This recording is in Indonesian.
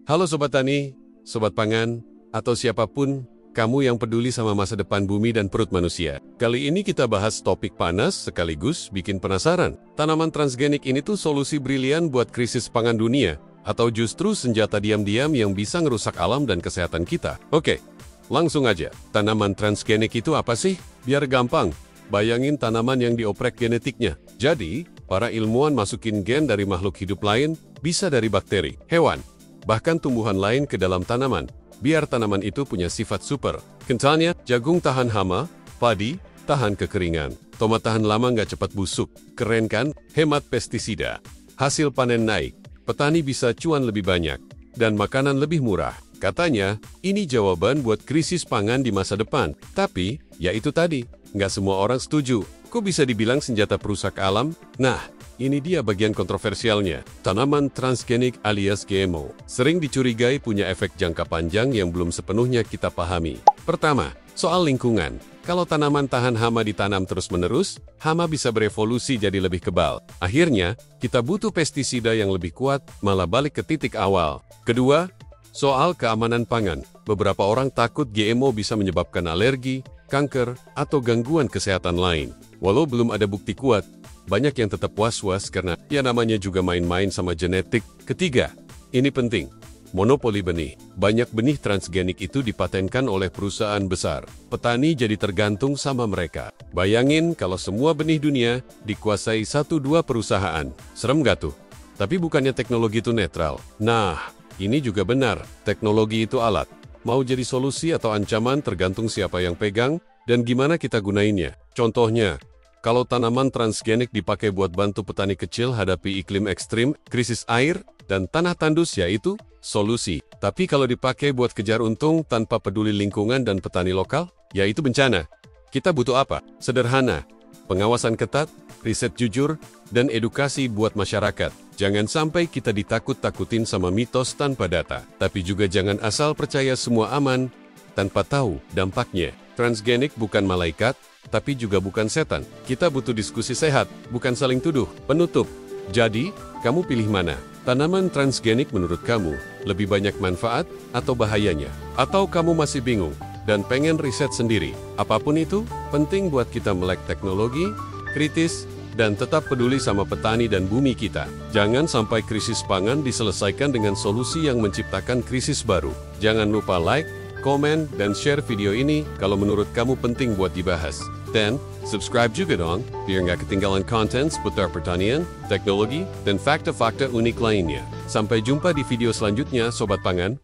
Halo Sobat Tani, Sobat Pangan, atau siapapun kamu yang peduli sama masa depan bumi dan perut manusia. Kali ini kita bahas topik panas sekaligus bikin penasaran. Tanaman transgenik ini tuh solusi brilian buat krisis pangan dunia, atau justru senjata diam-diam yang bisa ngerusak alam dan kesehatan kita? Oke, langsung aja. Tanaman transgenik itu apa sih? Biar gampang, bayangin tanaman yang dioprek genetiknya. Jadi, para ilmuwan masukin gen dari makhluk hidup lain, bisa dari bakteri, hewan, bahkan tumbuhan lain ke dalam tanaman, biar tanaman itu punya sifat super. Kentalnya, jagung tahan hama, padi tahan kekeringan, tomat tahan lama nggak cepat busuk. Keren kan? Hemat pestisida, hasil panen naik, petani bisa cuan lebih banyak, dan makanan lebih murah. Katanya, ini jawaban buat krisis pangan di masa depan. Tapi, ya itu tadi, nggak semua orang setuju. Kok bisa dibilang senjata perusak alam? Nah, ini dia bagian kontroversialnya. Tanaman transgenik alias GMO sering dicurigai punya efek jangka panjang yang belum sepenuhnya kita pahami. Pertama, soal lingkungan. Kalau tanaman tahan hama ditanam terus-menerus, hama bisa berevolusi jadi lebih kebal. Akhirnya, kita butuh pestisida yang lebih kuat, malah balik ke titik awal. Kedua, soal keamanan pangan. Beberapa orang takut GMO bisa menyebabkan alergi, kanker, atau gangguan kesehatan lain. Walau belum ada bukti kuat, banyak yang tetap was-was karena ya namanya juga main-main sama genetik. Ketiga, ini penting, monopoli benih. Banyak benih transgenik itu dipatenkan oleh perusahaan besar. Petani jadi tergantung sama mereka. Bayangin kalau semua benih dunia dikuasai 1-2 perusahaan. Serem gak tuh? Tapi bukannya teknologi itu netral. Nah, ini juga benar, teknologi itu alat. Mau jadi solusi atau ancaman tergantung siapa yang pegang dan gimana kita gunainnya. Contohnya, kalau tanaman transgenik dipakai buat bantu petani kecil hadapi iklim ekstrim, krisis air, dan tanah tandus, yaitu solusi. Tapi kalau dipakai buat kejar untung tanpa peduli lingkungan dan petani lokal, yaitu bencana. Kita butuh apa? Sederhana, pengawasan ketat, riset jujur, dan edukasi buat masyarakat. Jangan sampai kita ditakut-takutin sama mitos tanpa data. Tapi juga jangan asal percaya semua aman, tanpa tahu dampaknya. Transgenik bukan malaikat, tapi juga bukan setan. Kita butuh diskusi sehat, bukan saling tuduh. Penutup. Jadi, kamu pilih mana? Tanaman transgenik menurut kamu lebih banyak manfaat atau bahayanya? Atau kamu masih bingung dan pengen riset sendiri? Apapun itu, penting buat kita melek teknologi, kritis, dan tetap peduli sama petani dan bumi kita. Jangan sampai krisis pangan diselesaikan dengan solusi yang menciptakan krisis baru. Jangan lupa like, komen, dan share video ini kalau menurut kamu penting buat dibahas. Dan, subscribe juga dong, biar nggak ketinggalan konten seputar pertanian, teknologi, dan fakta-fakta unik lainnya. Sampai jumpa di video selanjutnya, Sobat Pangan.